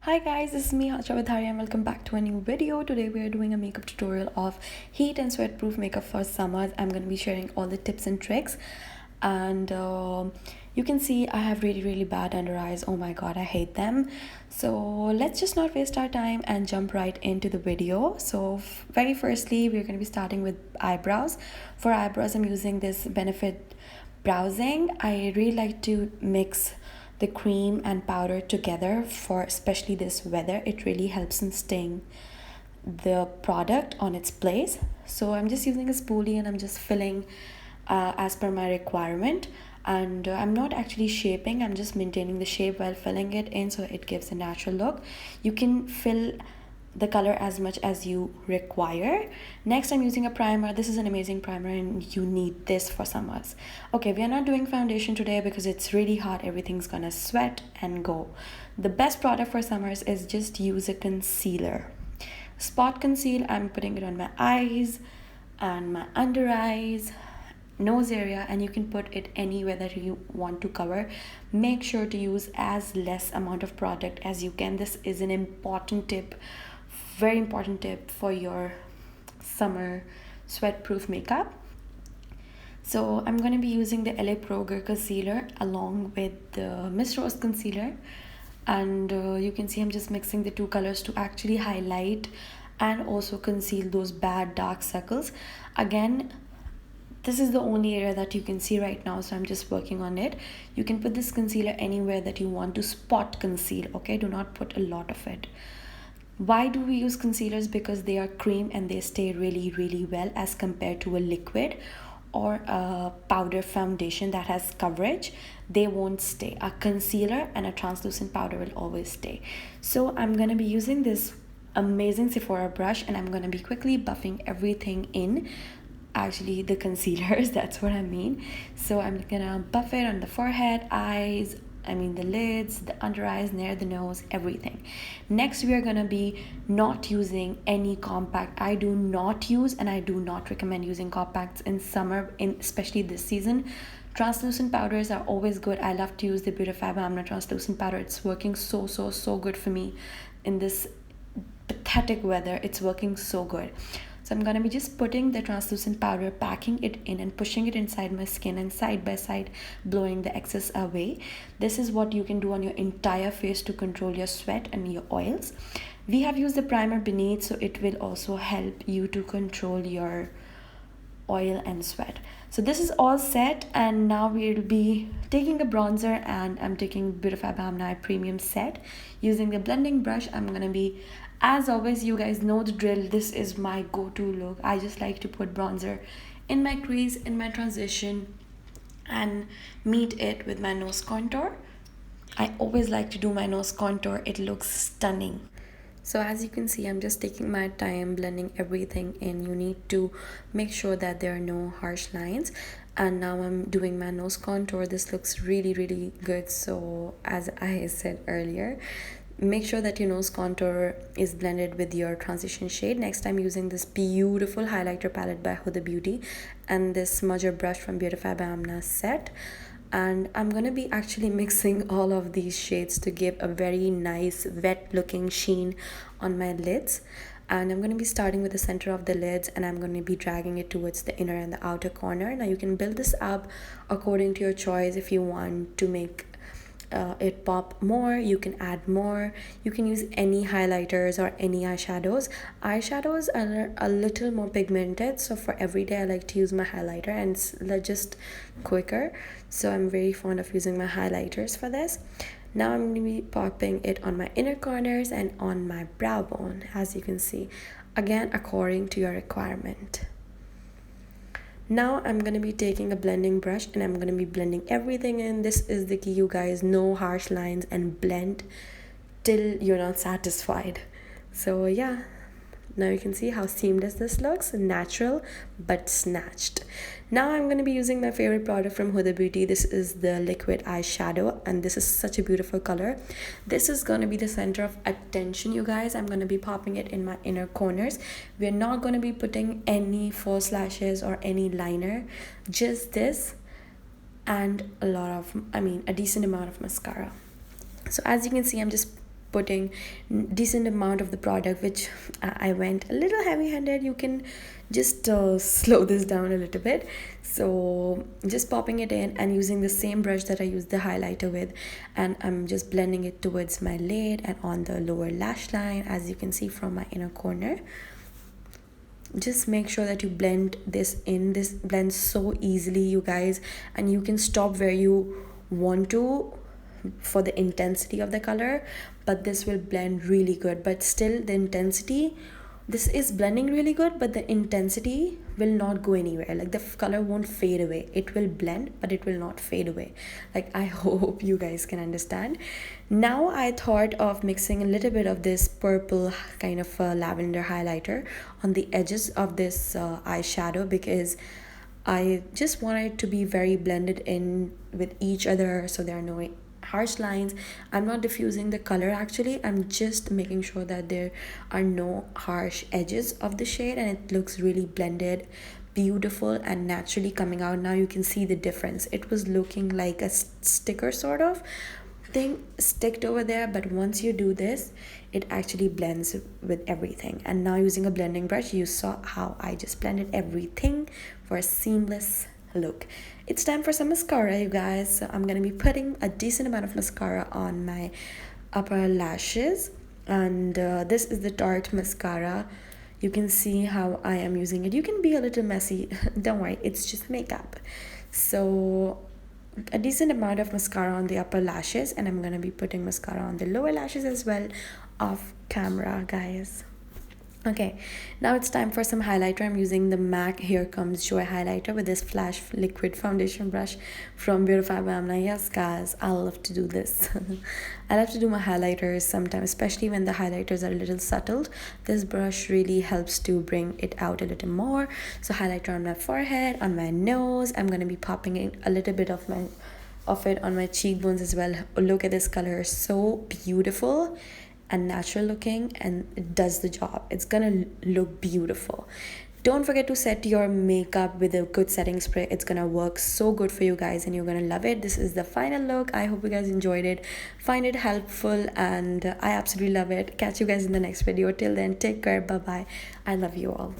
Hi guys, this is me hajra.vadhariya and welcome back to a new video. Today we are doing a makeup tutorial of heat and sweat proof makeup for summers. I'm going to be sharing all the tips and tricks, and you can see I have really bad under eyes. Oh my god, I hate them. So let's just not waste our time and jump right into the video. So very firstly, we're going to be starting with eyebrows. For eyebrows, I'm using this Benefit browsing. I really like to mix the cream and powder together for especially this weather. It really helps in staying the product on its place. So I'm just using a spoolie and I'm just filling as per my requirement, and I'm not actually shaping, I'm just maintaining the shape while filling it in so it gives a natural look. You can fill the color as much as you require. Next, I'm using a primer. This is an amazing primer and you need this for summers. Okay, we are not doing foundation today because it's really hot. Everything's gonna sweat and go. The best product for summers is just use a concealer. Spot conceal, I'm putting it on my eyes and my under eyes, nose area, and you can put it anywhere that you want to cover. Make sure to use as less amount of product as you can. This is an important tip, very important tip for your summer sweat proof makeup. So I'm going to be using the LA Pro Girl concealer along with the Miss Rose concealer, and you can see I'm just mixing the two colors to actually highlight and also conceal those bad dark circles. Again, this is the only area that you can see right now, so I'm just working on it. You can put this concealer anywhere that you want to spot conceal, okay? Do not put a lot of it. Why do we use concealers? Because they are cream and they stay really well as compared to a liquid or a powder foundation that has coverage. They won't stay. A concealer and a translucent powder will always stay. So I'm going to be using this amazing Sephora brush and I'm going to be quickly buffing everything in. Actually, the concealers, that's what I mean. So I'm gonna buff it on the forehead, eyes, the lids, the under eyes, near the nose, everything. Next, we are gonna be not using any compact. I do not use and I do not recommend using compacts in summer, especially this season. Translucent powders are always good. I love to use the bbamna translucent powder. It's working so good for me in this pathetic weather. It's working so good. So I'm going to be just putting the translucent powder, packing it in and pushing it inside my skin and side by side blowing the excess away. This is what you can do on your entire face to control your sweat and your oils. We have used the primer beneath, so it will also help you to control your oil and sweat. So this is all set, and now we'll be taking a bronzer, and I'm taking Beautiful Bbamna Premium Set. Using the blending brush, I'm gonna be, as always, you guys know the drill, this is my go-to look. I just like to put bronzer in my crease, in my transition, and meet it with my nose contour. I always like to do my nose contour. It looks stunning. So as you can see, I'm just taking my time blending everything in. You need to make sure that there are no harsh lines. And now I'm doing my nose contour. This looks really good. So as I said earlier, make sure that your nose contour is blended with your transition shade. Next, I'm using this beautiful highlighter palette by Huda Beauty and this smudger brush from Beautiful Bbamna set. And I'm gonna be actually mixing all of these shades to give a very nice wet looking sheen on my lids. And I'm going to be starting with the center of the lids and I'm going to be dragging it towards the inner and the outer corner. Now you can build this up according to your choice. If you want to make it pop more, you can add more. You can use any highlighters or any eyeshadows. Eyeshadows are a little more pigmented, so for every day I like to use my highlighter and it's just quicker. So I'm very fond of using my highlighters for this. Now I'm going to be popping it on my inner corners and on my brow bone, as you can see, again according to your requirement. Now I'm going to be taking a blending brush and I'm going to be blending everything in. This is the key, you guys. No harsh lines and blend till you're not satisfied. So yeah, now you can see how seamless this looks, natural but snatched. Now I'm going to be using my favorite product from Huda Beauty. This is the liquid eyeshadow and this is such a beautiful color. This is going to be the center of attention, you guys. I'm going to be popping it in my inner corners. We're not going to be putting any false lashes or any liner, just this and a decent amount of mascara. So as you can see, I'm just putting decent amount of the product, which I went a little heavy handed. You can just slow this down a little bit. So just popping it in and using the same brush that I used the highlighter with, and I'm just blending it towards my lid and on the lower lash line, as you can see from my inner corner. Just make sure that you blend this in. This blends so easily, you guys, and you can stop where you want to for the intensity of the color, but this will blend really good. But still, the intensity, this is blending really good, but the intensity will not go anywhere. Like the color won't fade away. It will blend, but it will not fade away. Like, I hope you guys can understand. Now I thought of mixing a little bit of this purple kind of lavender highlighter on the edges of this eyeshadow, because I just want it to be very blended in with each other, so there are no harsh lines. I'm not diffusing the color, actually. I'm just making sure that there are no harsh edges of the shade, and it looks really blended, beautiful, and naturally coming out. Now you can see the difference. It was looking like a sticker sort of thing sticked over there, but once you do this, it actually blends with everything. And now using a blending brush, you saw how I just blended everything for a seamless look. It's time for some mascara, you guys. So I'm gonna be putting a decent amount of mascara on my upper lashes, and this is the Tarte mascara. You can see how I am using it. You can be a little messy, don't worry, it's just makeup. So a decent amount of mascara on the upper lashes, and I'm gonna be putting mascara on the lower lashes as well, off camera, guys. Okay, now it's time for some highlighter. I'm using the MAC Here Comes Joy highlighter with this flash liquid foundation brush from bbamna. Yes, guys, I love to do this. I love to do my highlighters sometimes, especially when the highlighters are a little subtle. This brush really helps to bring it out a little more. So highlighter on my forehead, on my nose. I'm going to be popping in a little bit of it on my cheekbones as well. Look at this color, so beautiful and natural looking, and it does the job. It's gonna look beautiful. Don't forget to set your makeup with a good setting spray. It's gonna work so good for you guys, and you're gonna love it. This is the final look. I hope you guys enjoyed it, find it helpful, and I absolutely love it. Catch you guys in the next video. Till then, take care. Bye bye. I love you all.